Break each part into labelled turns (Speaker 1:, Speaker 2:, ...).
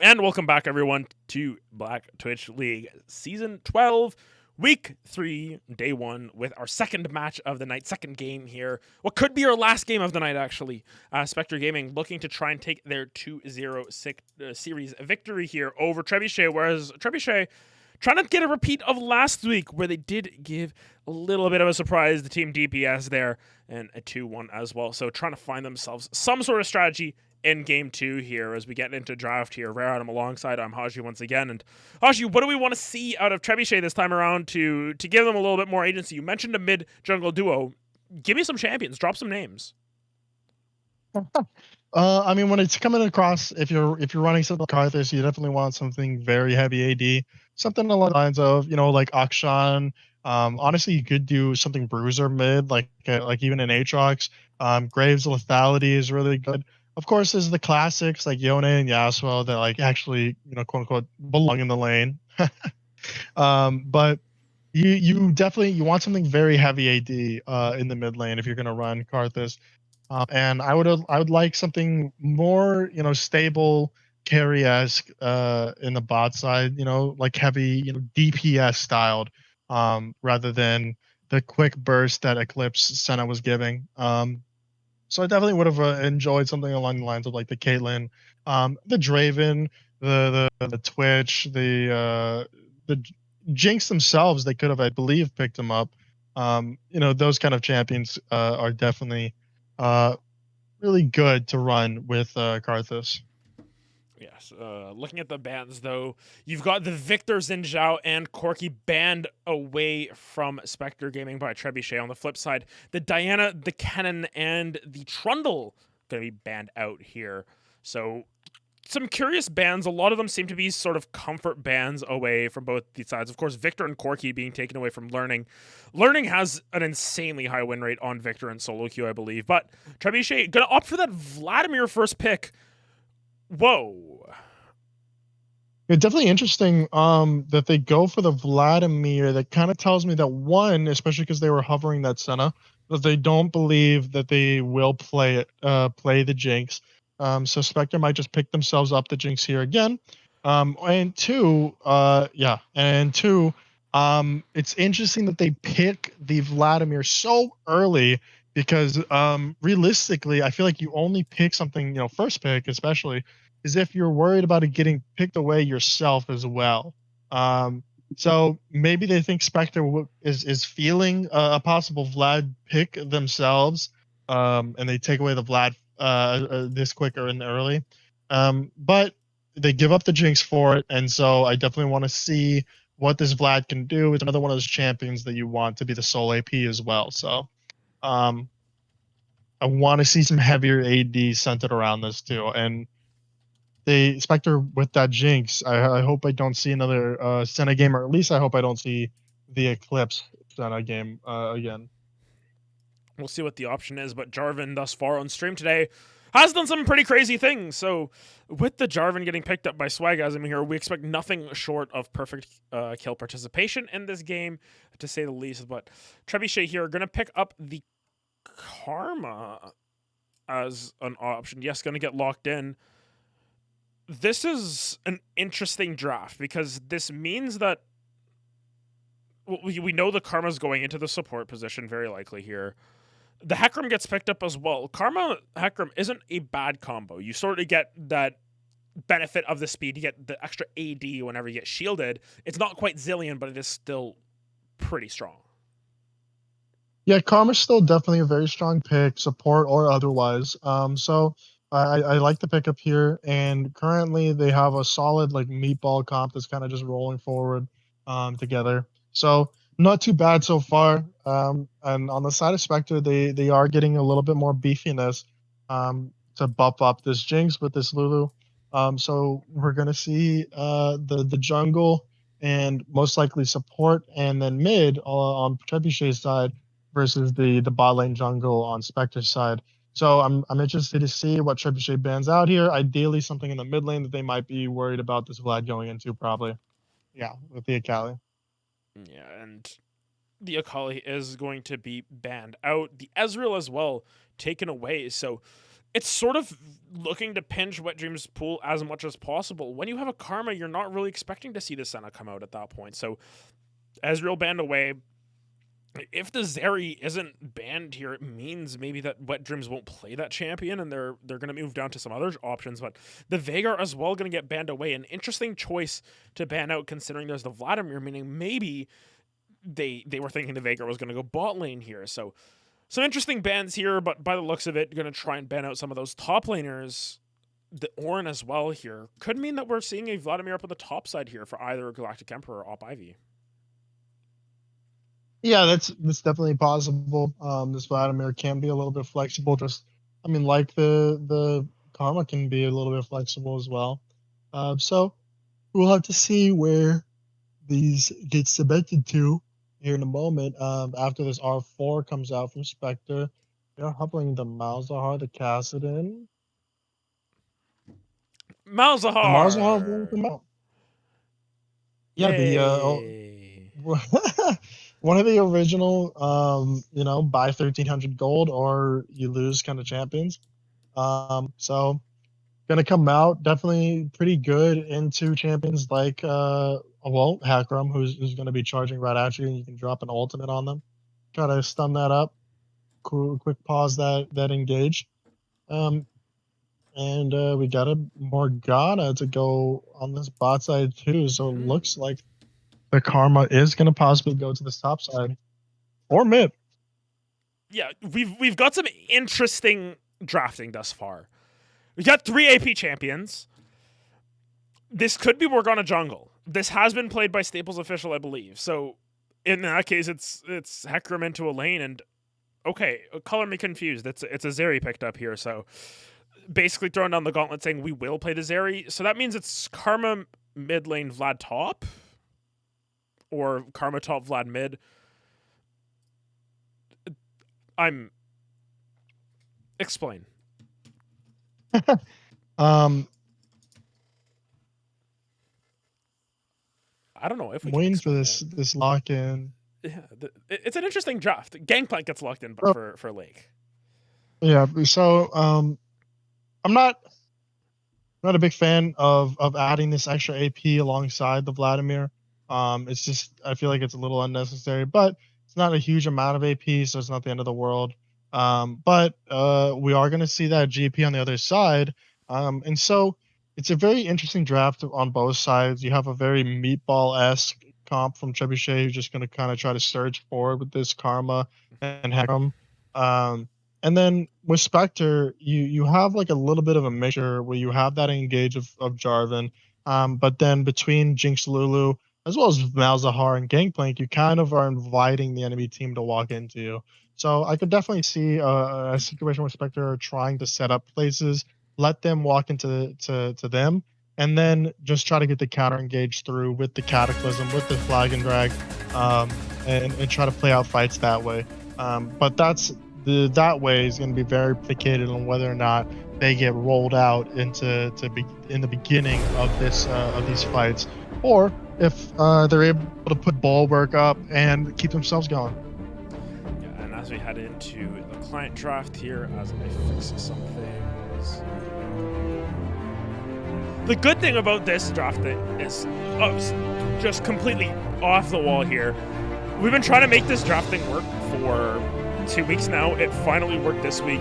Speaker 1: And welcome back, everyone, to Black Twitch League Season 12, Week 3, Day 1, with our second match of the night, second game here. What could be our last game of the night, actually. Spectre Gaming looking to try and take their 2-0 series victory here over Trebuchet, whereas Trebuchet trying to get a repeat of last week, where they did give a little bit of a surprise to Team DPS there, and a 2-1 as well. So trying to find themselves some sort of strategy in game 2 here as we get into draft here. RareAdam alongside I'm Haji once again. And Haji, what do we want to see out of Trebuchet this time around to give them a little bit more agency? You mentioned a mid jungle duo. Give me some champions. Drop some names.
Speaker 2: I mean, when it's coming across, if you're running something like Arthas, you definitely want something very heavy AD, something along the lines of like Akshan. Honestly, you could do something Bruiser mid, like even an Aatrox. Graves lethality is really good. Of course, there's the classics like Yone and Yasuo that like actually quote unquote belong in the lane. But you definitely you want something very heavy AD in the mid lane if you're gonna run Karthus. And I would like something more, stable carry-esque in the bot side, like heavy, DPS styled, rather than the quick burst that Eclipse Senna was giving. So I definitely would have enjoyed something along the lines of like the Caitlyn, the Draven, the Twitch, the Jinx themselves. They could have, I believe, picked them up. Those kind of champions are definitely uh, really good to run with Karthus.
Speaker 1: Yes. Looking at the bans, though, you've got the Victor Zinzhao and Corky banned away from Spectre Gaming by Trebuchet. On the flip side, the Diana, the Cannon, and the Trundle going to be banned out here. So some curious bans. A lot of them seem to be sort of comfort bans away from both these sides. Of course, Victor and Corky being taken away from Learning. Learning has an insanely high win rate on Victor and solo queue, I believe. But Trebuchet gonna opt for that Vladimir first pick. Whoa.
Speaker 2: It's definitely interesting that they go for the Vladimir. That kind of tells me that one, especially because they were hovering that Senna, that they don't believe that they will play the Jinx. So Spectre might just pick themselves up the Jinx here again. And two, it's interesting that they pick the Vladimir so early because realistically, I feel like you only pick something, first pick especially is if you're worried about it getting picked away yourself as well. So maybe they think Spectre is feeling a possible Vlad pick themselves, and they take away the Vlad this quicker and early. But they give up the Jinx for it, and so I definitely want to see what this Vlad can do. It's another one of those champions that you want to be the sole AP as well. So um, I want to see some heavier AD centered around this too, and they Spectre with that Jinx. I hope I don't see another Senna game, or at least I hope I don't see the Eclipse Senna game again.
Speaker 1: We'll see what the option is, but Jarvan thus far on stream today has done some pretty crazy things. So with the Jarvan getting picked up by Swagasm here, we expect nothing short of perfect kill participation in this game, to say the least. But Trebuchet here are going to pick up the Karma as an option. Yes, going to get locked in. This is an interesting draft because this means that we know the Karma's going into the support position very likely here. The Hecarim gets picked up as well. Karma Hecarim isn't a bad combo. You sort of get that benefit of the speed. You get the extra AD whenever you get shielded. It's not quite Zillion, but it is still pretty strong.
Speaker 2: Yeah, Karma's still definitely a very strong pick, support or otherwise. So I like the pickup here, and currently they have a solid like meatball comp that's kind of just rolling forward together. So not too bad so far. And on the side of Spectre, they are getting a little bit more beefiness to buff up this Jinx with this Lulu. So we're gonna see the jungle and most likely support, and then mid on Trebuchet's side versus the bot lane jungle on Spectre's side. So I'm interested to see what Trebuchet bans out here. Ideally, something in the mid lane that they might be worried about this Vlad going into, probably. Yeah, with the Akali.
Speaker 1: Yeah, and the Akali is going to be banned out. The Ezreal as well taken away. So it's sort of looking to pinch Wet Dream's pool as much as possible. When you have a Karma, you're not really expecting to see the Senna come out at that point. So Ezreal banned away. If the Zeri isn't banned here, it means maybe that Wet Dreams won't play that champion and they're going to move down to some other options. But the Veigar as well going to get banned away. An interesting choice to ban out considering there's the Vladimir, meaning maybe they were thinking the Veigar was going to go bot lane here. So some interesting bans here, but by the looks of it, going to try and ban out some of those top laners. The Ornn as well here could mean that we're seeing a Vladimir up on the top side here for either Galactic Emperor or Op Ivy.
Speaker 2: Yeah, that's definitely possible. This Vladimir can be a little bit flexible. Like the Karma can be a little bit flexible as well. So we'll have to see where these get cemented to here in a moment. After this R4 comes out from Spectre, they're hopping the Malzahar, the Kassadin.
Speaker 1: Malzahar!
Speaker 2: The Malzahar will come out. Yeah, one of the original, buy 1,300 gold or you lose kind of champions. So gonna come out definitely pretty good into champions like Hakram, who's gonna be charging right at you, and you can drop an ultimate on them. Try to stun that up. Cool, quick pause that engage. And we got a Morgana to go on this bot side too. So it looks like the Karma is going to possibly go to this top side or mid.
Speaker 1: Yeah, we've got some interesting drafting thus far. We got 3 AP champions. This could be Morgana jungle. This has been played by Staples official, I believe. So in that case, it's Hecarim into a lane, and okay, color me confused. It's a Zeri picked up here, so basically throwing down the gauntlet saying we will play the Zeri. So that means it's Karma mid lane, Vlad top. Or Karma top, Vlad mid. Explain.
Speaker 2: I
Speaker 1: don't know if we
Speaker 2: waiting for this lock in.
Speaker 1: Yeah, it's an interesting draft. Gangplank gets locked in, but for Lake.
Speaker 2: Yeah, so I'm not a big fan of adding this extra AP alongside the Vladimir. It's just, I feel like it's a little unnecessary, but it's not a huge amount of AP, so it's not the end of the world. But we are going to see that GP on the other side. And so it's a very interesting draft on both sides. You have a very meatball-esque comp from Trebuchet who's just going to kind of try to surge forward with this Karma and Hakram. And then with Spectre, you have like a little bit of a mixture where you have that engage of Jarvan, but then between Jinx Lulu, as well as Malzahar and Gangplank, you kind of are inviting the enemy team to walk into you. So I could definitely see a situation where Spectre are trying to set up places, let them walk into them, and then just try to get the counter engage through with the Cataclysm, with the Flag and Drag, and try to play out fights that way. But that way is going to be very predicated on whether or not they get rolled out in the beginning of these fights, or if they're able to put bulwark up and keep themselves going.
Speaker 1: Yeah, and as we head into the client draft here, as I fix some things. The good thing about this draft is just completely off the wall here. We've been trying to make this draft thing work for 2 weeks now. It finally worked this week.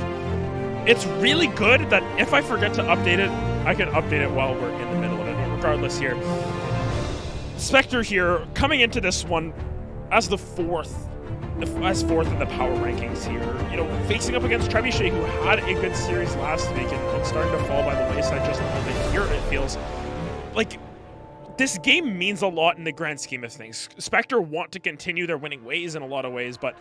Speaker 1: It's really good that if I forget to update it, I can update it while we're in the middle of it. But regardless here, Spectre here coming into this one as fourth in the power rankings here. You know, facing up against Trebuchet, who had a good series last week and starting to fall by the wayside just a little bit here. It feels like this game means a lot in the grand scheme of things. Spectre want to continue their winning ways in a lot of ways, but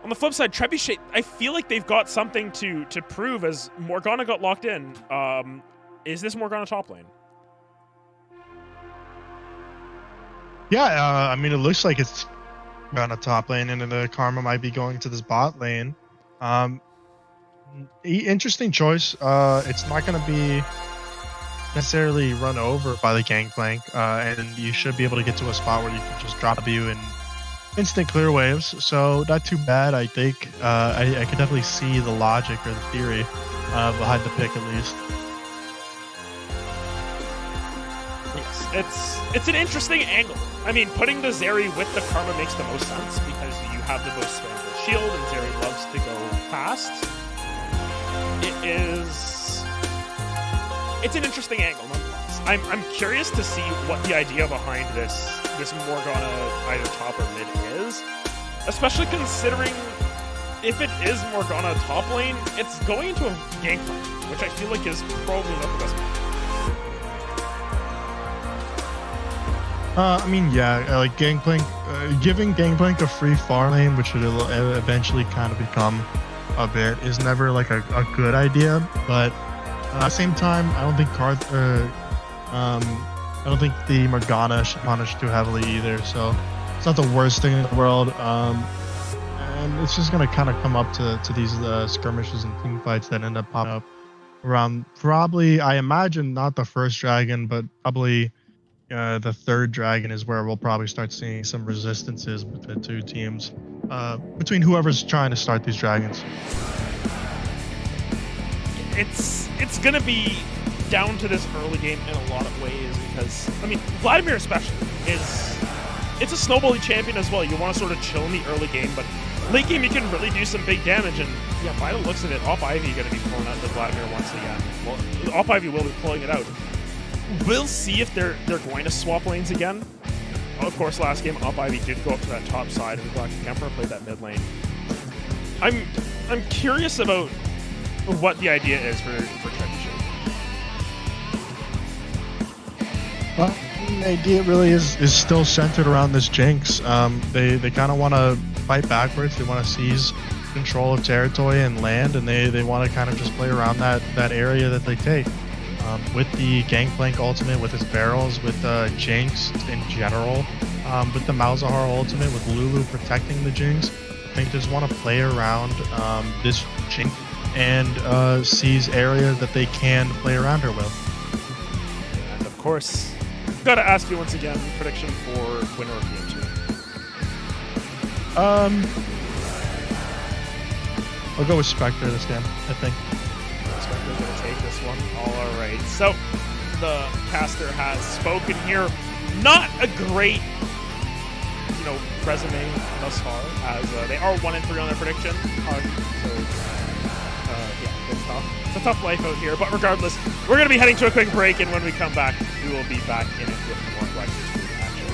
Speaker 1: on the flip side, Trebuchet, I feel like they've got something to prove as Morgana got locked in. Is this Morgana top lane?
Speaker 2: Yeah, it looks like it's on a top lane, and then the Karma might be going to this bot lane. Interesting choice. It's not going to be necessarily run over by the Gangplank, and you should be able to get to a spot where you can just drop you and instant clear waves. So not too bad, I think. I could definitely see the logic or the theory behind the pick at least.
Speaker 1: Yes, it's an interesting angle. I mean, putting the Zeri with the Karma makes the most sense because you have the most scramble shield and Zeri loves to go fast. It's an interesting angle nonetheless. I'm curious to see what the idea behind this Morgana either top or mid is, especially considering if it is Morgana top lane, it's going into a Gangplank, which I feel like is probably not the best one.
Speaker 2: I mean, yeah, like Gangplank, giving Gangplank a free farm lane, which will eventually kind of become a bit, is never like a good idea. But at the same time, I don't think I don't think the Morgana should punish too heavily either. So it's not the worst thing in the world. And it's just gonna kind of come up to these skirmishes and team fights that end up popping up around probably, I imagine, not the first dragon, but probably the third dragon is where we'll probably start seeing some resistances between the two teams, between whoever's trying to start these dragons.
Speaker 1: It's gonna be down to this early game in a lot of ways because, I mean, Vladimir especially it's a snowballing champion as well. You want to sort of chill in the early game, but late game you can really do some big damage. And yeah, by the looks of it, Op Ivy going to be pulling out the Vladimir once again. Well, Op Ivy will be pulling it out. We'll see if they're going to swap lanes again. Of course, last game Op Ivy did go up to that top side, and the Galactic Emperor played that mid lane. I'm curious about what the idea is for Trebuchet.
Speaker 2: Well, the idea really is still centered around this Jinx. They kind of want to fight backwards. They want to seize control of territory and land, and they want to kind of just play around that area that they take. With the Gangplank ultimate, with his barrels, with Jinx in general, with the Malzahar ultimate, with Lulu protecting the Jinx, I think they just want to play around this Jinx and seize areas that they can play around her with.
Speaker 1: And of course, gotta ask you once again, prediction for winner of game 2.
Speaker 2: I'll go with Spectre this game, I think.
Speaker 1: Spectre's gonna take this one. All right. So the caster has spoken here. Not a great, resume thus far, as they are 1-3 on their prediction. Yeah, it's tough. It's a tough life out here. But regardless, we're gonna be heading to a quick break, and when we come back, we will be back in it with more Flexers action.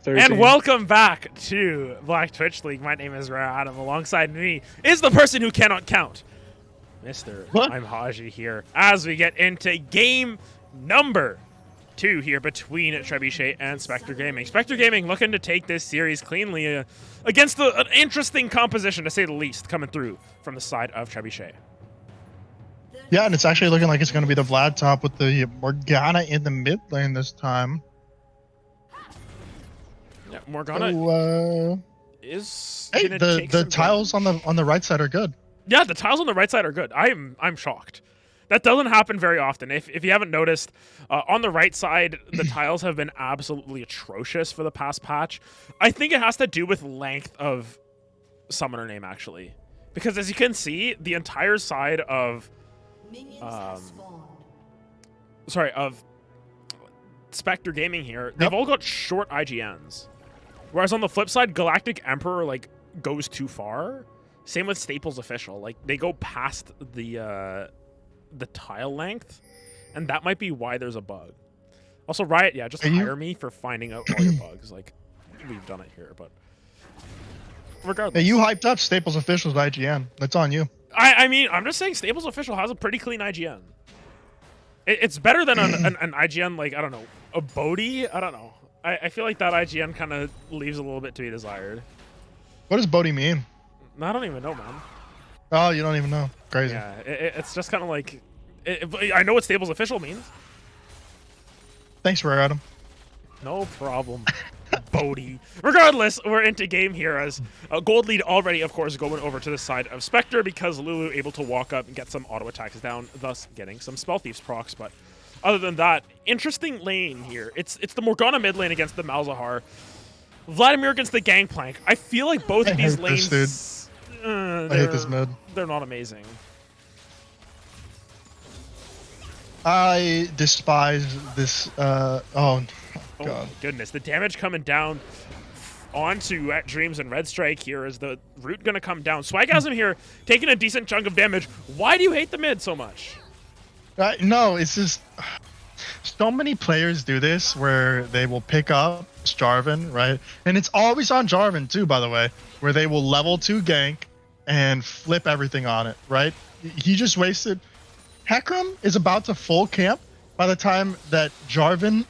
Speaker 1: And welcome back to Black Twitch League. My name is RareAdam. Alongside me is the person who cannot count, Mr. I'm Haji here, as we get into game number 2 here between Trebuchet and Spectre Gaming. Spectre Gaming looking to take this series cleanly against an interesting composition, to say the least, coming through from the side of Trebuchet.
Speaker 2: Yeah, and it's actually looking like it's going to be the Vlad top with the Morgana in the mid lane this time.
Speaker 1: Yeah, Morgana is.
Speaker 2: Hey, the tiles on the right side are good.
Speaker 1: Yeah, the tiles on the right side are good. I'm shocked. That doesn't happen very often. If you haven't noticed, on the right side, the tiles have been absolutely atrocious for the past patch. I think it has to do with length of summoner name, actually, because as you can see, the entire side of of Spectre Gaming here, they've all got short IGNs. Whereas on the flip side, Galactic Emperor goes too far. Same with Staples Official. Like, they go past the tile length, and that might be why there's a bug. Also, Riot, yeah, just hire me for finding out all your bugs. Like, we've done it here, but regardless.
Speaker 2: Hey, you hyped up Staples Official's IGN. That's on you.
Speaker 1: I mean, I'm just saying Staples Official has a pretty clean IGN. It's better than an IGN, like, I don't know, a Bodhi? I don't know. I feel like that IGN kind of leaves a little bit to be desired.
Speaker 2: What does Bodhi mean?
Speaker 1: I don't even know, man.
Speaker 2: Oh, you don't even know. Crazy.
Speaker 1: Yeah, it's just kind of like... I know what Staples Official means.
Speaker 2: Thanks, RareAdam.
Speaker 1: No problem. Bodhi. Regardless, we're into game here as gold lead already, of course, going over to the side of Spectre because Lulu able to walk up and get some auto attacks down, thus getting some Spell Thieves procs. But other than that, interesting lane here. It's the Morgana mid lane against the Malzahar. Vladimir against the Gangplank. I feel like both of these lanes...
Speaker 2: I hate this mid.
Speaker 1: They're not amazing.
Speaker 2: I despise this. Oh God.
Speaker 1: Goodness, the damage coming down onto at Dreams and Red Strike here. Is the root going to come down? Swagasm here taking a decent chunk of damage. Why do you hate the mid so much?
Speaker 2: No, it's just so many players do this where they will pick up Jarvan, right? And it's always on Jarvan too, by the way, where they will level 2 gank and flip everything on it, right? He just wasted. Hecarim is about to full camp by the time that Jarvan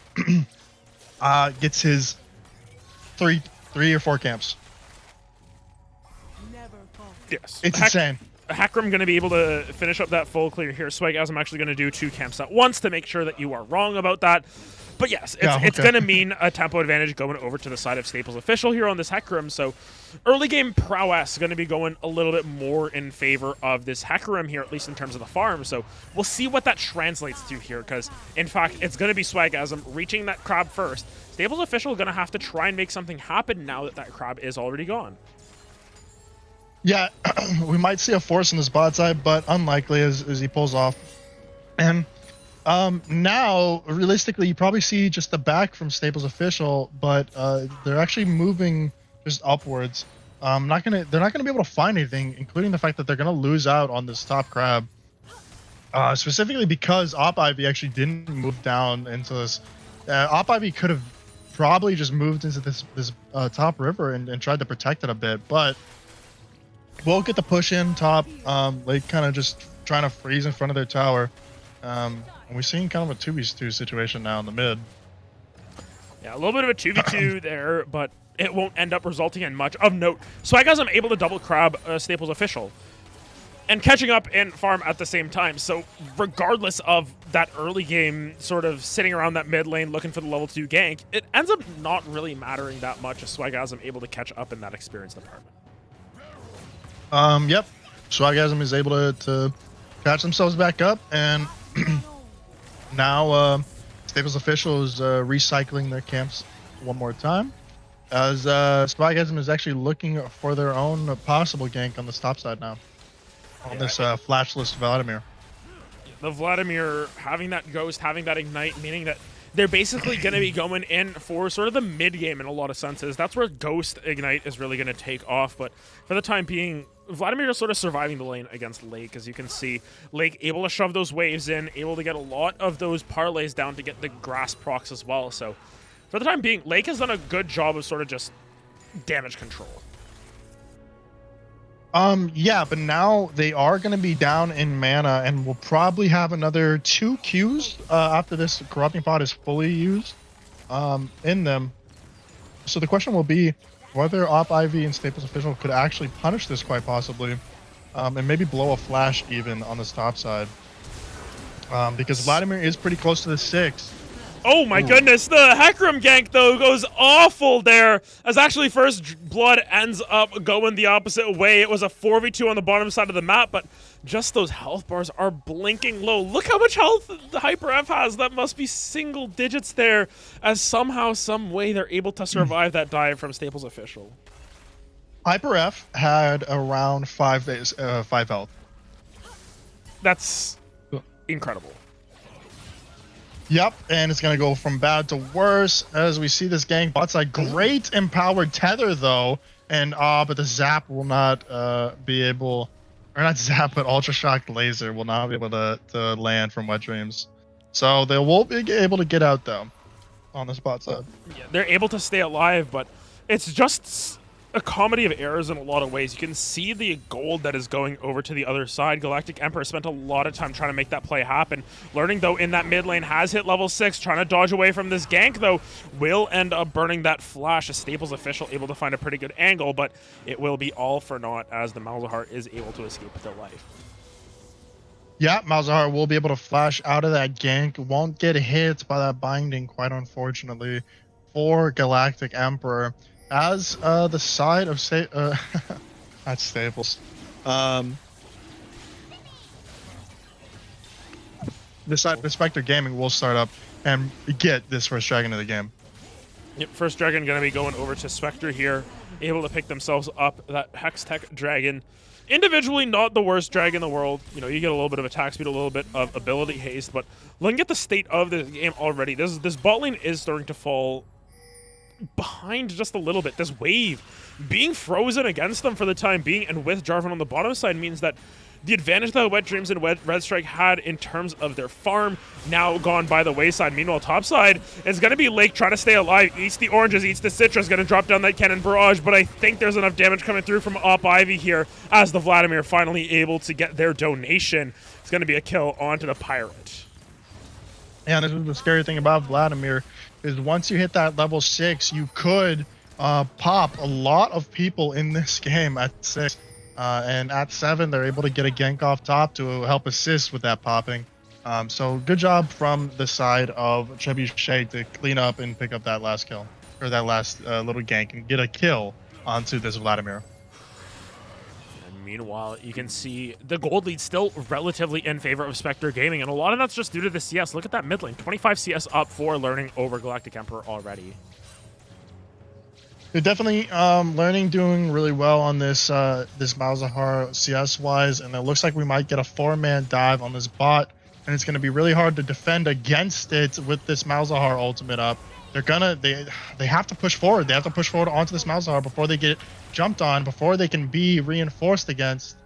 Speaker 2: gets his three or 4 camps.
Speaker 1: Yes,
Speaker 2: it's insane.
Speaker 1: Hecarim going to be able to finish up that full clear here. Swagasm actually going to do 2 camps at once to make sure that you are wrong about that. But yes, it's going to mean a tempo advantage going over to the side of Staples Official here on this Hecarim. So early game prowess is going to be going a little bit more in favor of this Hecarim here, at least in terms of the farm. So we'll see what that translates to here, because in fact, it's going to be Swagasm reaching that crab first. Staples Official going to have to try and make something happen now that that crab is already gone.
Speaker 2: Yeah, we might see a force in the bot side, but unlikely as he pulls off. And now, realistically, you probably see just the back from Staples Official, but they're actually moving just upwards. They're not gonna be able to find anything, including the fact that they're gonna lose out on this top crab. Specifically because Op Ivy actually didn't move down into this. Op Ivy could have probably just moved into this top river and tried to protect it a bit, but we'll get the push in top. Like kind of just trying to freeze in front of their tower. And we're seeing kind of a 2v2 situation now in the mid.
Speaker 1: Yeah, a little bit of a 2v2 there, but it won't end up resulting in much of note. Swagasm able to double crab Staples Official and catching up in farm at the same time. So regardless of that early game sort of sitting around that mid lane looking for the level 2 gank, it ends up not really mattering that much as Swagasm able to catch up in that experience department.
Speaker 2: Yep. Swagasm is able to catch themselves back up, and now Staples Official is recycling their camps one more time, as Swagasm is actually looking for their own possible gank on the top side now, on this flashless Vladimir.
Speaker 1: The Vladimir having that ghost, having that ignite, meaning that they're basically going to be going in for sort of the mid game in a lot of senses. That's where Ghost Ignite is really going to take off. But for the time being, Vladimir just sort of surviving the lane against Lake. As you can see, Lake able to shove those waves in, able to get a lot of those parlays down to get the grass procs as well. So for the time being, Lake has done a good job of sort of just damage control.
Speaker 2: Yeah, but now they are going to be down in mana, and we'll probably have another 2 Qs after this corrupting pot is fully used in them. So the question will be whether Op Ivy and Staples Official could actually punish this quite possibly, and maybe blow a flash even on this top side. Because Vladimir is pretty close to the 6.
Speaker 1: Oh my goodness, the Hecarim gank though goes awful there, as actually First Blood ends up going the opposite way. It was a 4v2 on the bottom side of the map, but just those health bars are blinking low. Look how much health the Hyper F has. That must be single digits there, as somehow, some way they're able to survive that dive from Staples Official.
Speaker 2: Hyper F had around 5 health.
Speaker 1: That's incredible.
Speaker 2: Yep, and it's going to go from bad to worse as we see this gank. Bot's a great empowered tether, though. And, but the zap will not be able... Or not zap, but Ultra Shock Laser will not be able to land from Wet Dreams. So they will be able to get out, though, on this bot side.
Speaker 1: Yeah, they're able to stay alive, but it's just a comedy of errors in a lot of ways. You can see the gold that is going over to the other side. Galactic Emperor spent a lot of time trying to make that play happen. Learning, though, in that mid lane has hit level 6, trying to dodge away from this gank, though, will end up burning that flash. A Staples Official able to find a pretty good angle, but it will be all for naught as the Malzahar is able to escape with their life.
Speaker 2: Yeah, Malzahar will be able to flash out of that gank. Won't get hit by that binding, quite unfortunately, for Galactic Emperor. As the side of that's Staples. The side of Spectre Gaming will start up and get this first dragon of the game.
Speaker 1: Yep, first dragon going to be going over to Spectre here, able to pick themselves up that Hex Tech dragon. Individually, not the worst dragon in the world. You know, you get a little bit of attack speed, a little bit of ability haste, but looking at the state of the game already, this bot lane is starting to fall behind just a little bit. This wave being frozen against them for the time being, and with Jarvan on the bottom side, means that the advantage that Wet Dreams and Red Strike had in terms of their farm now gone by the wayside. Meanwhile, top side is going to be Lake trying to stay alive. Eats the oranges, eats the citrus, going to drop down that cannon barrage, but I think there's enough damage coming through from Op Ivy here as the Vladimir finally able to get their donation. It's going to be a kill onto the Pirate.
Speaker 2: Yeah, this is the scary thing about Vladimir, is once you hit that level 6, you could pop a lot of people in this game at 6. And at 7, they're able to get a gank off top to help assist with that popping. So good job from the side of Trebuchet to clean up and pick up that last kill, or that last little gank, and get a kill onto this Vladimir.
Speaker 1: Meanwhile, you can see the gold lead still relatively in favor of Spectre Gaming, and a lot of that's just due to the CS. Look at that mid lane, 25 CS up for Learning over Galactic Emperor already.
Speaker 2: They're definitely Learning doing really well on this this Malzahar CS-wise, and it looks like we might get a 4-man dive on this bot, and it's going to be really hard to defend against it with this Malzahar ultimate up. They have to push forward. They have to push forward onto this Malzahar before they get jumped on, before they can be reinforced against.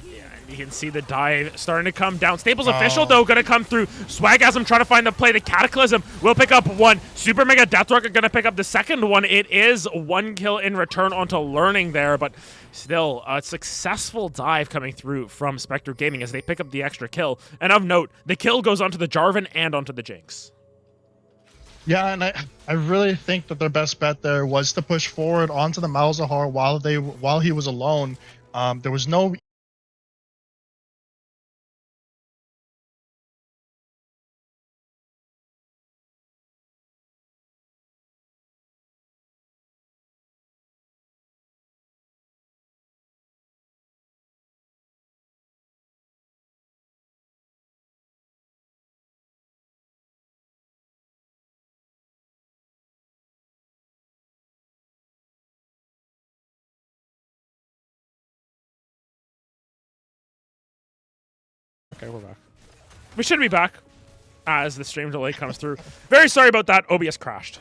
Speaker 1: Yeah, and you can see the dive starting to come down. Staples Official, though, going to come through. Swagasm trying to find the play. The Cataclysm will pick up one. Super Mega Death Rocket going to pick up the second one. It is 1 kill in return onto Learning there, but still a successful dive coming through from Spectre Gaming as they pick up the extra kill. And of note, the kill goes onto the Jarvan and onto the Jinx.
Speaker 2: Yeah, and I really think that their best bet there was to push forward onto the Malzahar while he was alone. There was no
Speaker 1: Okay, we're back. We should be back as the stream delay comes through. Very sorry about that. OBS crashed.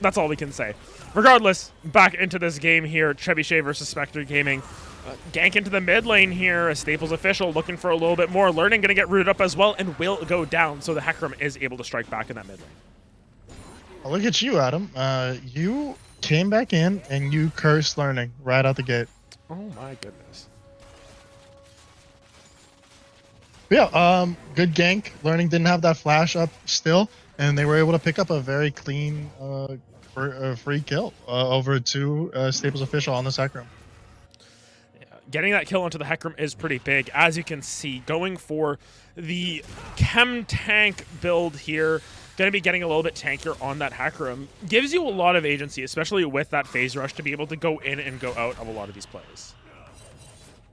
Speaker 1: That's all we can say. Regardless, back into this game here. Trebuchet versus Spectre Gaming. Gank into the mid lane here. A Staples Official looking for a little bit more. Learning going to get rooted up as well and will go down. So the Hecarim is able to strike back in that mid lane.
Speaker 2: Oh, look at you, Adam. You came back in and you cursed learning right out the gate.
Speaker 1: Oh my goodness.
Speaker 2: But yeah, good gank. Learning didn't have that flash up still, and they were able to pick up a very clean free kill over to Staples official on the Sacrum.
Speaker 1: Getting that kill onto the Hecarim is pretty big. As you can see, going for the Chem Tank build here, going to be getting a little bit tankier on that Hecarim. Gives you a lot of agency, especially with that phase rush, to be able to go in and go out of a lot of these plays.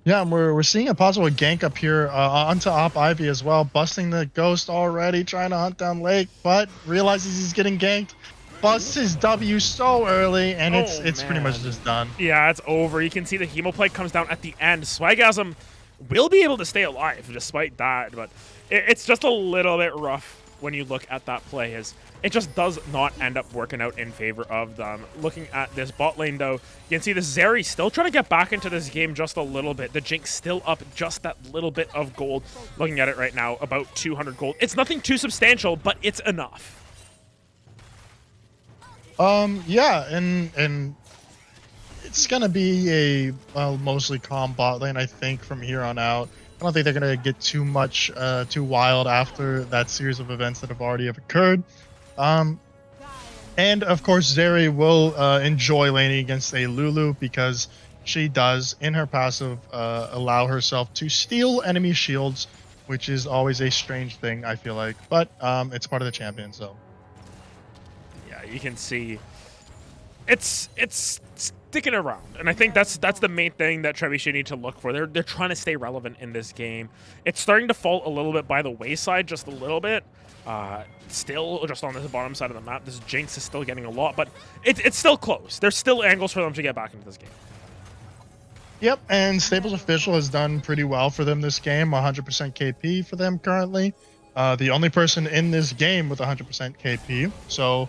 Speaker 2: Yeah, and we're seeing a possible gank up here onto Op Ivy as well, busting the Ghost already, trying to hunt down Lake, but realizes he's getting ganked. Busts his W so early, and it's pretty much just done.
Speaker 1: Yeah, it's over. You can see the Hemoplague comes down at the end. Swagasm will be able to stay alive despite that, but it's just a little bit rough when you look at that play. As it just does not end up working out in favor of them. Looking at this bot lane, though, you can see the Zeri still trying to get back into this game just a little bit. The Jinx still up just that little bit of gold. Looking at it right now, about 200 gold. It's nothing too substantial, but it's enough.
Speaker 2: Yeah, and it's gonna be a mostly calm bot lane, I think, from here on out. I don't think they're gonna get too much too wild after that series of events that have already occurred. And of course, Zeri will enjoy laning against a Lulu because she does, in her passive, allow herself to steal enemy shields, which is always a strange thing, I feel like. But it's part of the champion, so.
Speaker 1: Yeah, you can see it's sticking around, and I think that's the main thing that Trebuchet need to look for. They're trying to stay relevant in this game. It's starting to fall a little bit by the wayside, just a little bit. Still just on the bottom side of the map. This Jinx is still getting a lot, but it's still close. There's still angles for them to get back into this game.
Speaker 2: Yep, and Staples Official has done pretty well for them this game. 100% KP for them currently. The only person in this game with 100% KP. So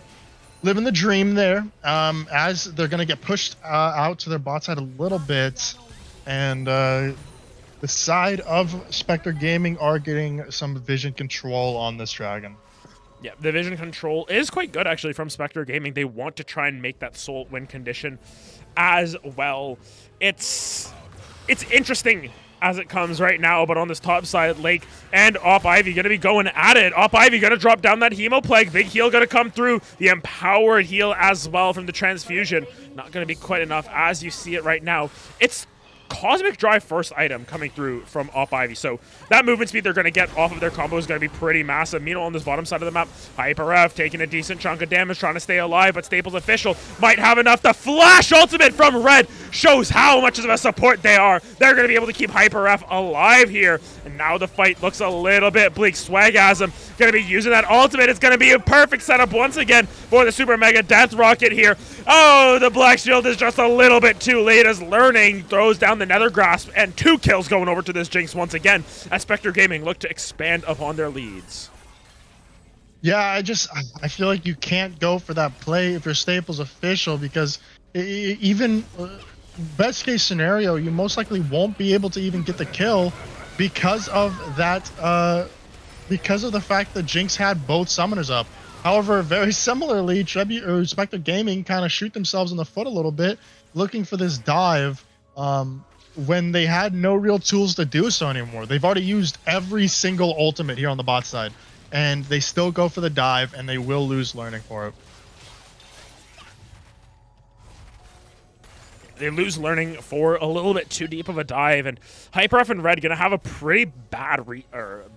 Speaker 2: living the dream there. As they're going to get pushed out to their bot side a little bit, and the side of Spectre Gaming are getting some vision control on this dragon.
Speaker 1: Yeah, the vision control is quite good, actually, from Spectre Gaming. They want to try and make that soul win condition as well. It's interesting as it comes right now, but on this top side, Lake and Op Ivy going to be going at it. Op Ivy going to drop down that Hemoplague. Big heal going to come through. The empowered heal as well from the transfusion. Not going to be quite enough as you see it right now. It's Cosmic Drive first item coming through from Op Ivy. So that movement speed they're going to get off of their combo is going to be pretty massive. Meanwhile, on this bottom side of the map, Hyper F taking a decent chunk of damage, trying to stay alive, but Staples Official might have enough. The Flash Ultimate from Red shows how much of a support they are. They're going to be able to keep Hyper F alive here. And now the fight looks a little bit bleak. Swagasm going to be using that ultimate. It's going to be a perfect setup once again for the Super Mega Death Rocket here. Oh, the Black Shield is just a little bit too late as Learning throws down the Nether Grasp, and 2 kills going over to this Jinx once again as Spectre Gaming look to expand upon their leads.
Speaker 2: Yeah, I feel like you can't go for that play if you're Staples Official, because even best case scenario, you most likely won't be able to even get the kill because of that, because of the fact that Jinx had both summoners up. However, very similarly, Spectre Gaming kind of shoot themselves in the foot a little bit, looking for this dive when they had no real tools to do so anymore. They've already used every single ultimate here on the bot side, and they still go for the dive, and they will lose Learning for it.
Speaker 1: They lose Learning for a little bit too deep of a dive, and HyperF and Red gonna have a pretty bad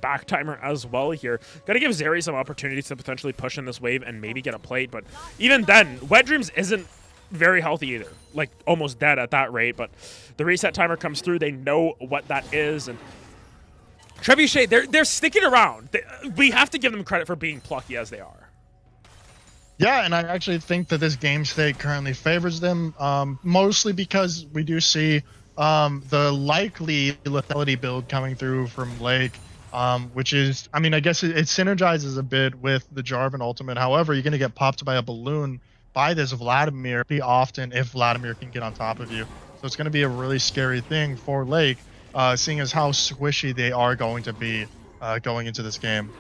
Speaker 1: back timer as well here. Gonna give Zeri some opportunities to potentially push in this wave and maybe get a plate, but even then, Wet Dreams isn't very healthy either. Like, almost dead at that rate, but the reset timer comes through. They know what that is, and Trebuchet, they're sticking around. We have to give them credit for being plucky as they are.
Speaker 2: Yeah, and I actually think that this game state currently favors them, mostly because we do see the likely lethality build coming through from Lake, which is, I mean, I guess it synergizes a bit with the Jarvan ultimate. However, you're going to get popped by a balloon by this Vladimir pretty often if Vladimir can get on top of you. So it's going to be a really scary thing for Lake, seeing as how squishy they are going to be going into this game.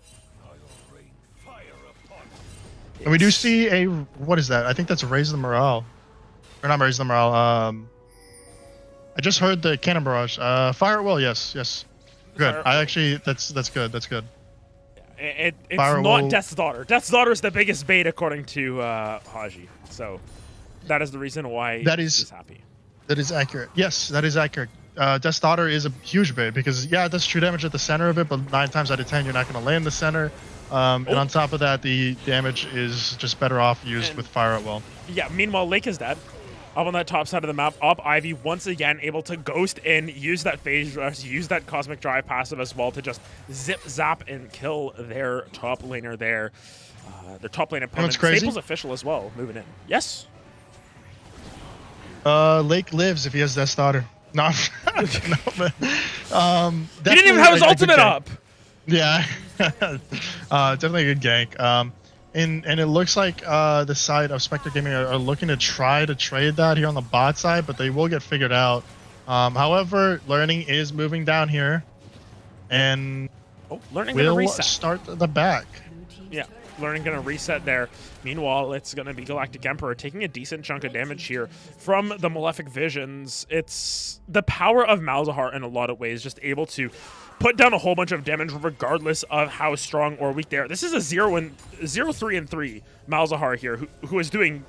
Speaker 2: And we do see a, what is that? I think that's Raise the Morale. Or not Raise the Morale. I just heard the Cannon Barrage. Fire at Will, yes. Good. That's good. That's good.
Speaker 1: It's
Speaker 2: Fire
Speaker 1: not
Speaker 2: will...
Speaker 1: Death's Daughter. Death's Daughter is the biggest bait according to Haji. So that is the reason why he's happy.
Speaker 2: That is accurate. Yes, that is accurate. Death's Daughter is a huge bait because, yeah, it does true damage at the center of it, but 9 times out of 10, you're not going to land the center. And on top of that, the damage is just better off used with Fire at Will.
Speaker 1: Yeah, meanwhile, Lake is dead. Up on that top side of the map, Op Ivy once again able to ghost in, use that phase rush, use that Cosmic Drive passive as well to just zip, zap, and kill their top laner there. Their top lane opponent. Staples official as well, moving in. Yes?
Speaker 2: Lake lives if he has Death's Daughter. No, no, but,
Speaker 1: he didn't even have his ultimate up!
Speaker 2: Yeah, definitely a good gank. And it looks like the side of Spectre Gaming are looking to try to trade that here on the bot side, but they will get figured out. However, Learning is moving down here, and
Speaker 1: Learning
Speaker 2: will start the back.
Speaker 1: Yeah, Learning gonna reset there. Meanwhile, it's gonna be Galactic Emperor taking a decent chunk of damage here from the Malefic Visions. It's the power of Malzahar in a lot of ways, just able to put down a whole bunch of damage regardless of how strong or weak they are. This is a 0-3-3 Malzahar here who is doing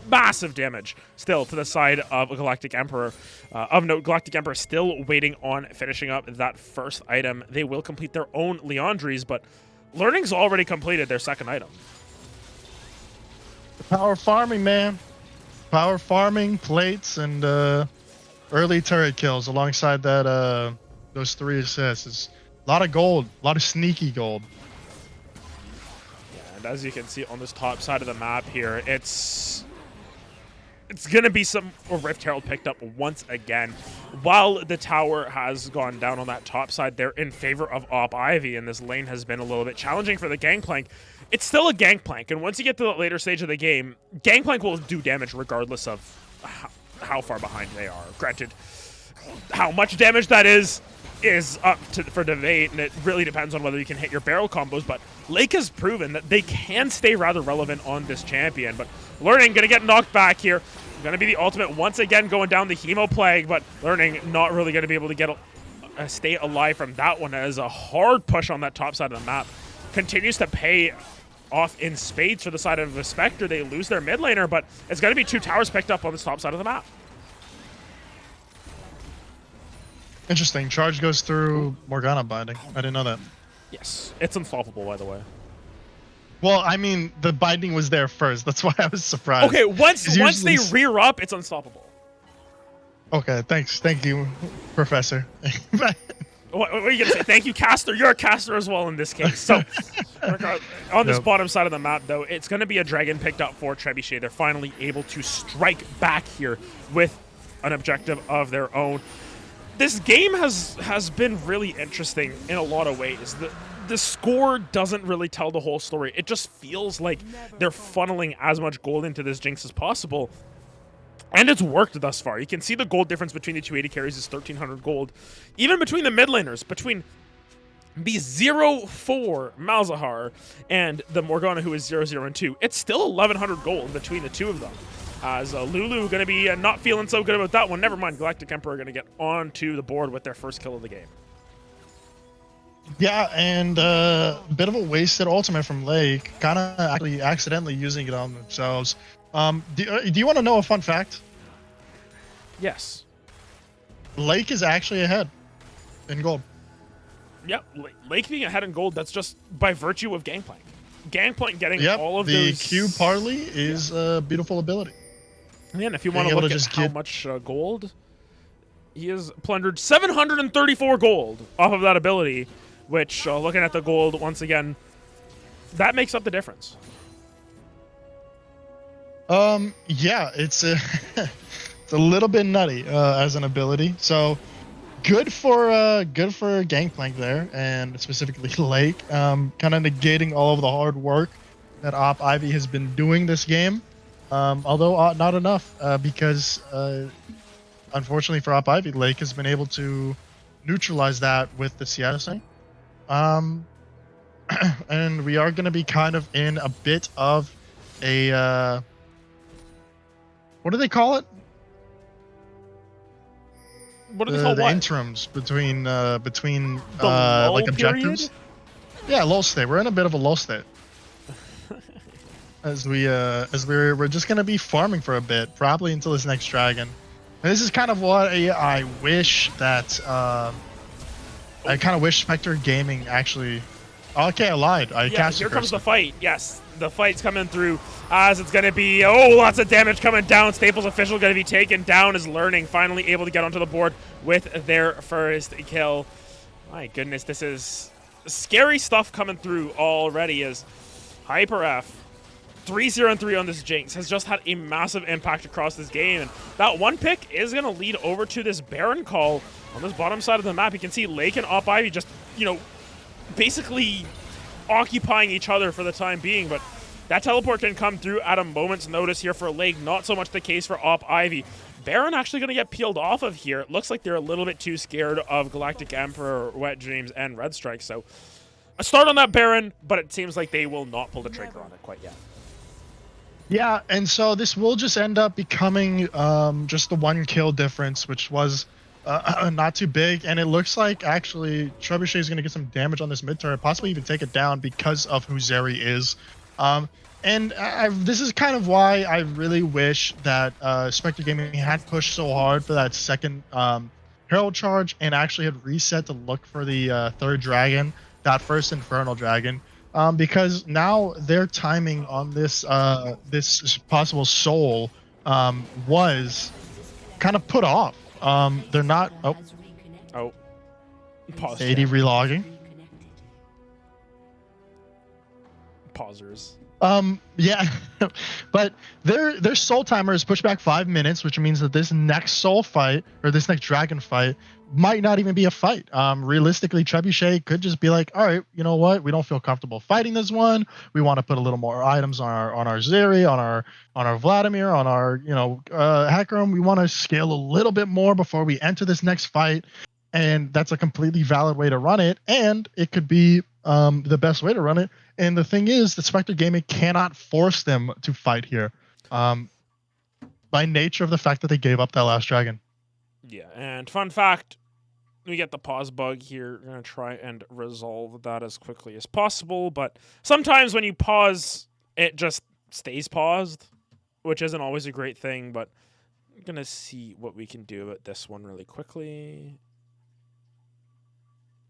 Speaker 1: massive damage still to the side of a Galactic Emperor. Of note, Galactic Emperor still waiting on finishing up that first item. They will complete their own Leandries, but Learning's already completed their second item.
Speaker 2: Power farming, man. Power farming, plates, and early turret kills alongside that those 3 assists. Is a lot of gold, a lot of sneaky gold.
Speaker 1: Yeah, and as you can see on this top side of the map here, it's going to be some Rift Herald picked up once again. While the tower has gone down on that top side, they're in favor of Op Ivy, and this lane has been a little bit challenging for the Gangplank. It's still a Gangplank, and once you get to the later stage of the game, Gangplank will do damage regardless of how far behind they are. Granted, how much damage that is up for debate, and it really depends on whether you can hit your barrel combos, but Lake has proven that they can stay rather relevant on this champion. But Learning gonna get knocked back here. Gonna be the ultimate once again going down the Hemo Plague, but Learning not really gonna be able to get stay alive from that one, as a hard push on that top side of the map continues to pay off in spades for the side of the Spectre. They lose their mid laner, but it's gonna be 2 towers picked up on this top side of the map.
Speaker 2: Interesting. Charge goes through Morgana binding. I didn't know that.
Speaker 1: Yes. It's unstoppable, by the way.
Speaker 2: Well, I mean, the binding was there first. That's why I was surprised.
Speaker 1: Okay, once they rear up, it's unstoppable.
Speaker 2: Okay, thanks. Thank you, Professor.
Speaker 1: What are you going to say? Thank you, caster. You're a caster as well in this case. So, on this bottom side of the map, though, it's going to be a dragon picked up for Trebuchet. They're finally able to strike back here with an objective of their own. This game has been really interesting in a lot of ways. The score doesn't really tell the whole story. It just feels like they're funneling as much gold into this Jinx as possible. And it's worked thus far. You can see the gold difference between the 280 carries is 1,300 gold. Even between the mid laners, between the 0-4 Malzahar and the Morgana, who is 0-0 and 2, it's still 1,100 gold between the two of them. As Lulu going to be not feeling so good about that one. Never mind, Galactic Emperor going to get onto the board with their first kill of the game.
Speaker 2: Yeah, and a bit of a wasted ultimate from Lake, kind of actually accidentally using it on themselves. Do you want to know a fun fact?
Speaker 1: Yes.
Speaker 2: Lake is actually ahead in gold.
Speaker 1: Yep, Lake being ahead in gold, that's just by virtue of Gangplank. Gangplank getting all of
Speaker 2: the
Speaker 1: those...
Speaker 2: Q parley is a beautiful ability.
Speaker 1: And if you want to look at how much gold, he has plundered 734 gold off of that ability, which, looking at the gold, once again, that makes up the difference.
Speaker 2: Yeah, it's a, it's a little bit nutty as an ability. So good for Gangplank there, and specifically Lake, kind of negating all of the hard work that Op Ivy has been doing this game. Although not enough, because unfortunately for Op Ivy, Lake has been able to neutralize that with the CSing. And we are going to be kind of in a bit of a what do they call it?
Speaker 1: What do they call
Speaker 2: The
Speaker 1: what?
Speaker 2: interims between
Speaker 1: The lull
Speaker 2: like objectives.
Speaker 1: period?
Speaker 2: Yeah, lull state. We're in a bit of a lull state. As we're just gonna be farming for a bit, probably until this next dragon. And this is kind of what I wish that I kind of wish Spectre Gaming actually. Okay, I lied. I
Speaker 1: Yeah,
Speaker 2: cast
Speaker 1: here comes
Speaker 2: cursor.
Speaker 1: the fight. Yes, the fight's coming through as it's going to be, lots of damage coming down. Staples official going to be taken down as Learning finally able to get onto the board with their first kill. My goodness, this is scary stuff coming through already as Hyper F 3-0-3 on this Jinx has just had a massive impact across this game. And that one pick is going to lead over to this Baron call on this bottom side of the map. You can see Lake and Op Ivy just, basically occupying each other for the time being. But that teleport can come through at a moment's notice here for Lake. Not so much the case for Op Ivy. Baron actually going to get peeled off of here. It looks like they're a little bit too scared of Galactic Emperor, Wet Dreams, and Red Strike. So a start on that Baron, but it seems like they will not pull the trigger on it quite yet.
Speaker 2: Yeah, and so this will just end up becoming just the 1 kill difference, which was not too big. And it looks like actually Trebuchet is going to get some damage on this mid turret, possibly even take it down because of who Zeri is. And this is kind of why I really wish that Spectre Gaming had pushed so hard for that second Herald charge and actually had reset to look for the third dragon, that first Infernal Dragon. Because now their timing on this this possible soul was kind of put off. They're not.
Speaker 1: Oh, pause.
Speaker 2: 80 relogging.
Speaker 1: Pausers.
Speaker 2: Yeah, but their soul timer is pushed back 5 minutes, which means that this next soul fight or this next dragon fight might not even be a fight. Realistically, Trebuchet could just be like, all right, you know what? We don't feel comfortable fighting this one. We want to put a little more items on our Zeri, on our Vladimir, on our Hecarim. We want to scale a little bit more before we enter this next fight, and that's a completely valid way to run it, and it could be the best way to run it. And the thing is, the Spectre Gaming cannot force them to fight here, by nature of the fact that they gave up that last dragon.
Speaker 1: Yeah, and fun fact, we get the pause bug here. We're going to try and resolve that as quickly as possible, but sometimes when you pause, it just stays paused, which isn't always a great thing, but I'm going to see what we can do about this one really quickly.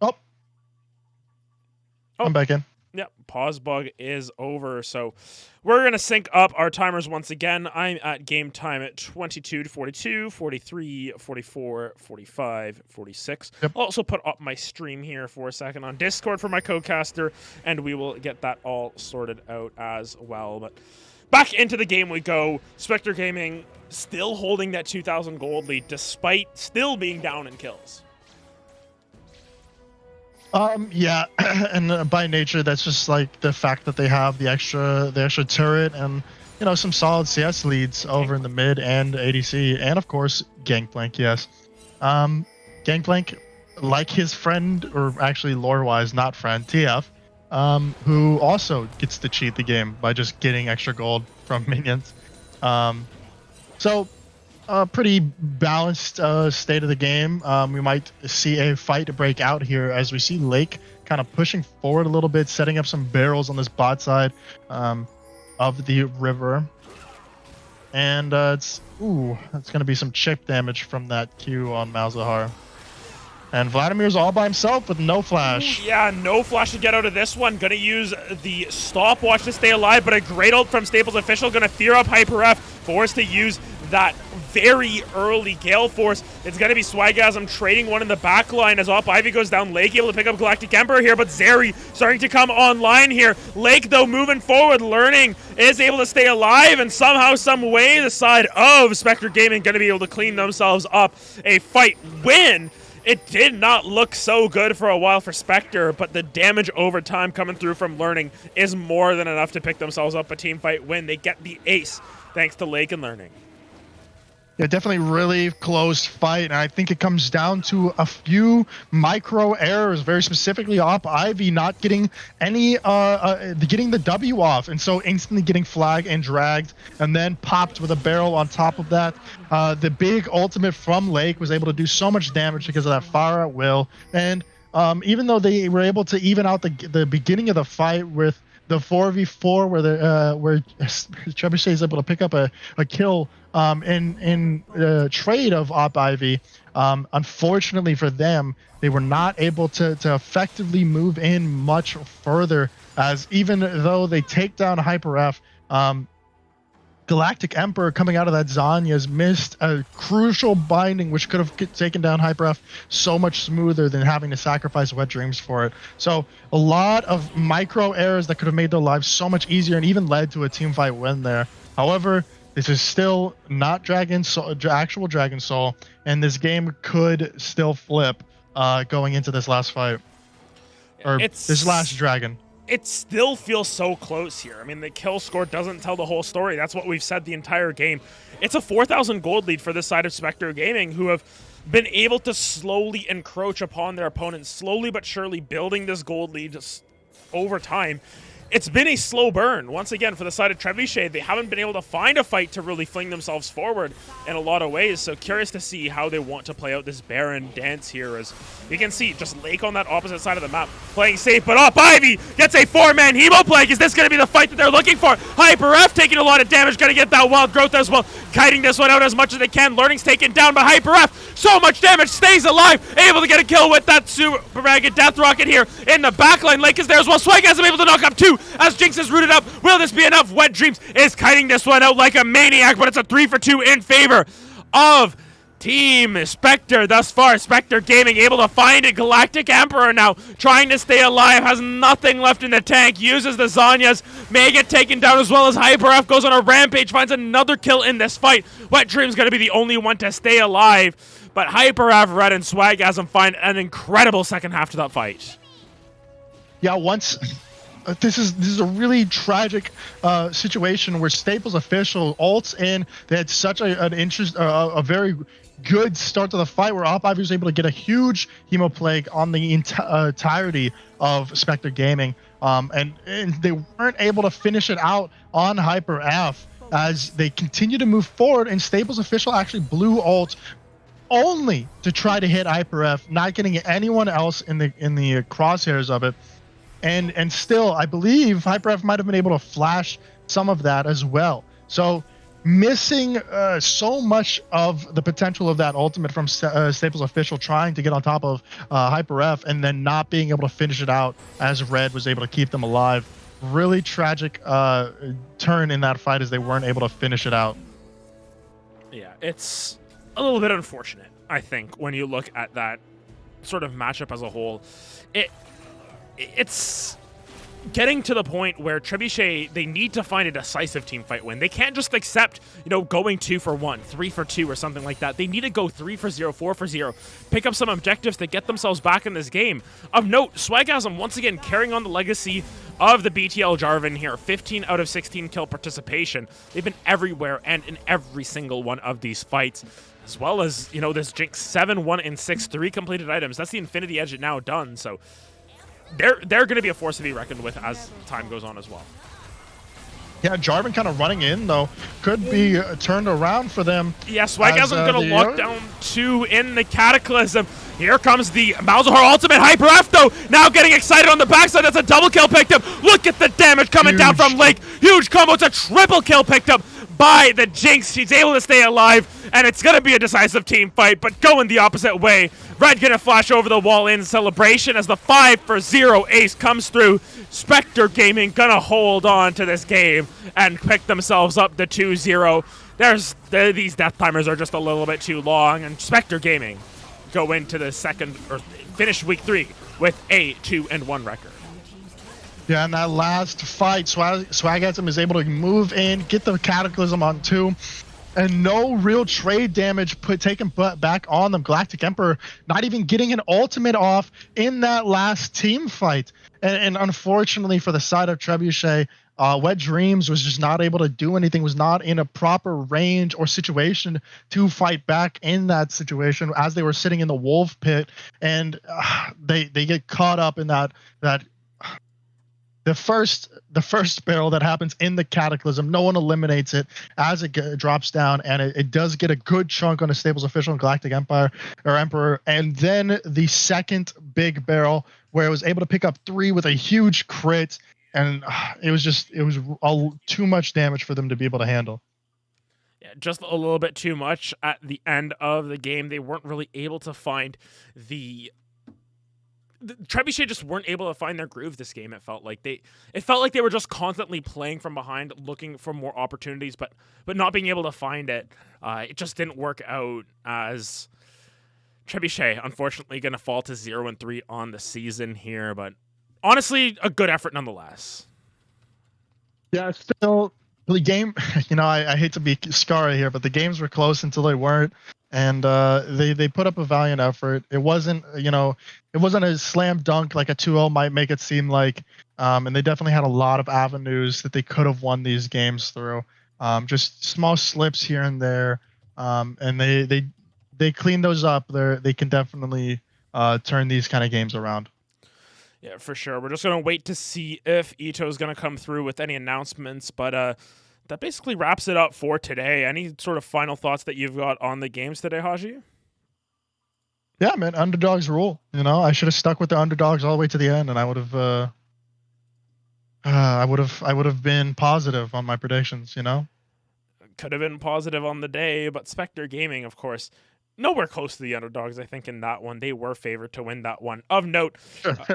Speaker 2: Oh. I'm back in.
Speaker 1: Yep, pause bug is over. So we're going to sync up our timers once again. I'm at game time at 22 to 42, 43, 44, 45, 46.
Speaker 2: Yep.
Speaker 1: I'll also put up my stream here for a second on Discord for my co-caster, and we will get that all sorted out as well. But back into the game we go. Spectre Gaming still holding that 2,000 gold lead despite still being down in kills.
Speaker 2: Yeah, and by nature, that's just like the fact that they have the extra turret and some solid CS leads over in the mid and ADC, and of course Gangplank. Yes, Gangplank, like his friend, or actually lore-wise not friend, TF, who also gets to cheat the game by just getting extra gold from minions. So. Pretty balanced state of the game. We might see a fight break out here as we see Lake kind of pushing forward a little bit, setting up some barrels on this bot side of the river. And that's going to be some chip damage from that Q on Malzahar. And Vladimir's all by himself with no flash.
Speaker 1: Yeah, no flash to get out of this one. Gonna use the stopwatch to stay alive, but a great ult from Staples official. Gonna fear up Hyper F, forced to use that very early Gale Force. It's going to be Swagasm trading one in the back line as Op Ivy goes down. Lake able to pick up Galactic Emperor here, but Zeri starting to come online here. Lake, though, moving forward, Learning is able to stay alive, and somehow, some way, the side of Spectre Gaming going to be able to clean themselves up a fight win. It did not look so good for a while for Spectre, but the damage over time coming through from Learning is more than enough to pick themselves up a team fight win. They get the ace thanks to Lake and Learning.
Speaker 2: Yeah, definitely really close fight, and I think it comes down to a few micro errors, very specifically Op Ivy not getting any getting the W off, and so instantly getting flagged and dragged, and then popped with a barrel on top of that. The big ultimate from Lake was able to do so much damage because of that fire at will, and even though they were able to even out the beginning of the fight with the 4v4 where Trebuchet is able to pick up a kill in trade of Op Ivy. Unfortunately for them, they were not able to effectively move in much further, as even though they take down Hyper F, Galactic Emperor coming out of that Zanya's missed a crucial binding which could have taken down Hyper F so much smoother than having to sacrifice Wet Dreams for it. So a lot of micro errors that could have made their lives so much easier and even led to a team fight win there. However, this is still not actual Dragon Soul, and this game could still flip going into this last fight. Or this last Dragon.
Speaker 1: It still feels so close here. I mean, the kill score doesn't tell the whole story. That's what we've said the entire game. It's a 4,000 gold lead for this side of Spectre Gaming, who have been able to slowly encroach upon their opponents, slowly but surely building this gold lead over time. It's been a slow burn. Once again, for the side of Trebuchet, they haven't been able to find a fight to really fling themselves forward in a lot of ways. So curious to see how they want to play out this Baron dance here. As you can see, just Lake on that opposite side of the map, playing safe, but Op Ivy gets a 4-man Hemo Plague. Is this going to be the fight that they're looking for? Hyper F taking a lot of damage, going to get that wild growth as well. Kiting this one out as much as they can. Learning's taken down by Hyper F. So much damage, stays alive, able to get a kill with that Super Mega Death Rocket here in the backline. Lake is there as well. Swag has him able to knock up 2 as Jinx is rooted up. Will this be enough? Wet Dreams is kiting this one out like a maniac, but it's a 3-for-2 in favor of Team Spectre thus far. Spectre Gaming able to find a Galactic Emperor now, trying to stay alive, has nothing left in the tank, uses the Zanyas, may get taken down as well as Hyper F goes on a rampage, finds another kill in this fight. Wet Dream's going to be the only one to stay alive, but Hyper F, Red, and Swagasm find an incredible second half to that fight.
Speaker 2: Yeah, once... This is a really tragic situation where Staples official ults in. They had such a very good start to the fight where Op Ivy was able to get a huge Hemo Plague on the entirety of Spectre Gaming, and they weren't able to finish it out on Hyper F as they continue to move forward. And Staples official actually blew ult only to try to hit Hyper F, not getting anyone else in the crosshairs of it. And still, I believe Hyper F might have been able to flash some of that as well. So missing so much of the potential of that ultimate from Staples official, trying to get on top of Hyper F and then not being able to finish it out as Red was able to keep them alive. Really tragic turn in that fight as they weren't able to finish it out.
Speaker 1: Yeah, it's a little bit unfortunate, I think, when you look at that sort of matchup as a whole. It's getting to the point where Trebuchet, they need to find a decisive team fight win. They can't just accept, going 2-for-1, 3-for-2 or something like that. They need to go 3-for-0, 4-for-0, pick up some objectives to get themselves back in this game. Of note, Swagasm once again carrying on the legacy of the BTL Jarvan here. 15 out of 16 kill participation. They've been everywhere and in every single one of these fights. As well as, this Jinx 7, 1, and 6, 3 completed items. That's the Infinity Edge now done, so they're going to be a force to be reckoned with as time goes on as well.
Speaker 2: Yeah, Jarvan kind of running in, though, could be turned around for them.
Speaker 1: Yeah, Swagasm's going to lock down 2 in the Cataclysm. Here comes the Malzahar ultimate. Hyper F, though, now getting excited on the backside. That's a double kill picked up. Look at the damage coming down from Lake. Huge combo. It's a triple kill picked up by the Jinx. She's able to stay alive, and it's going to be a decisive team fight, but going the opposite way. Red going to flash over the wall in celebration as the 5-for-0 ace comes through. Spectre Gaming going to hold on to this game and pick themselves up the 2-0. These death timers are just a little bit too long, and Spectre Gaming go into the finish week 3 with a 2-1 record.
Speaker 2: Yeah, in that last fight, Swagasm is able to move in, get the Cataclysm on 2, and no real trade damage taken back on them. Galactic Emperor not even getting an ultimate off in that last team fight. And unfortunately for the side of Trebuchet, Wet Dreams was just not able to do anything, was not in a proper range or situation to fight back in that situation as they were sitting in the wolf pit, and they get caught up in that the first barrel that happens in the Cataclysm. No one eliminates it as it drops down, and it does get a good chunk on a Stables official and Galactic Empire or Emperor. And then the second big barrel where it was able to pick up 3 with a huge crit, and it was all too much damage for them to be able to handle.
Speaker 1: Yeah, just a little bit too much at the end of the game. They weren't really able to find the Trebuchet just weren't able to find their groove this game. It felt like they were just constantly playing from behind, looking for more opportunities, but not being able to find it. It just didn't work out, as Trebuchet unfortunately going to fall to 0-3 on the season here. But honestly, a good effort nonetheless.
Speaker 2: Yeah, still the game. I hate to be Scara here, but the games were close until they weren't, and they put up a valiant effort. It wasn't a slam dunk like a 2-0 might make it seem like, and they definitely had a lot of avenues that they could have won these games through. Just small slips here and there, and they clean those up. They can definitely turn these kind of games around.
Speaker 1: Yeah, for sure. We're just going to wait to see if Ito is going to come through with any announcements, but that basically wraps it up for today. Any sort of final thoughts that you've got on the games today, Haji?
Speaker 2: Yeah, man, underdogs rule. I should have stuck with the underdogs all the way to the end, and I would have been positive on my predictions.
Speaker 1: Could have been positive on the day, but Spectre Gaming, of course, nowhere close to the underdogs. I think in that one, they were favored to win that one. Of note,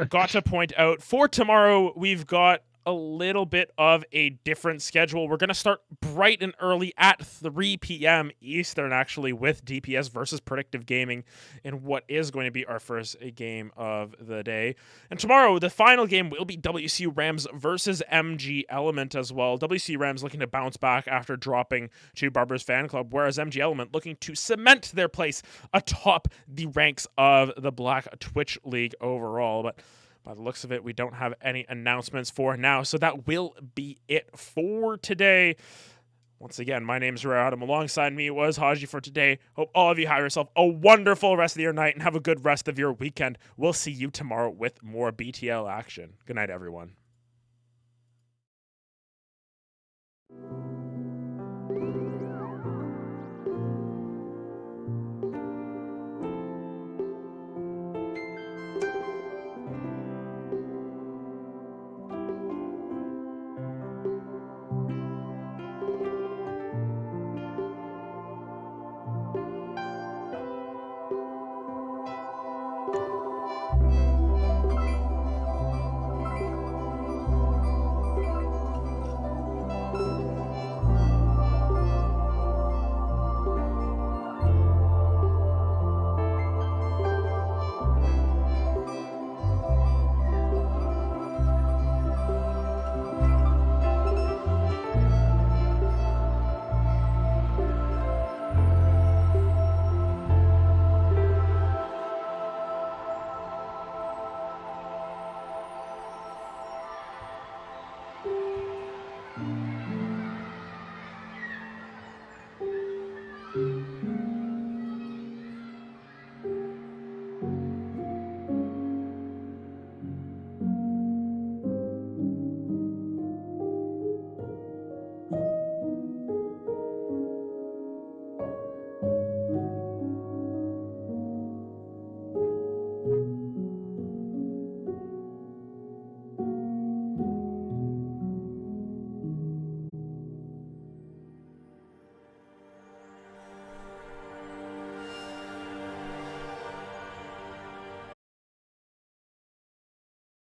Speaker 1: got to point out for tomorrow, we've got a little bit of a different schedule. We're going to start bright and early at 3 p.m. Eastern, actually, with DPS versus Predictive Gaming in what is going to be our first game of the day. And tomorrow, the final game will be WC Rams versus MG Element as well. WC Rams looking to bounce back after dropping to Barber's Fan Club, whereas MG Element looking to cement their place atop the ranks of the Black Twitch League overall. But by the looks of it, we don't have any announcements for now, so that will be it for today. Once again, my name is RareAdam. Alongside me was Haji for today. Hope all of you have yourself a wonderful rest of your night and have a good rest of your weekend. We'll see you tomorrow with more BTL action. Good night, everyone.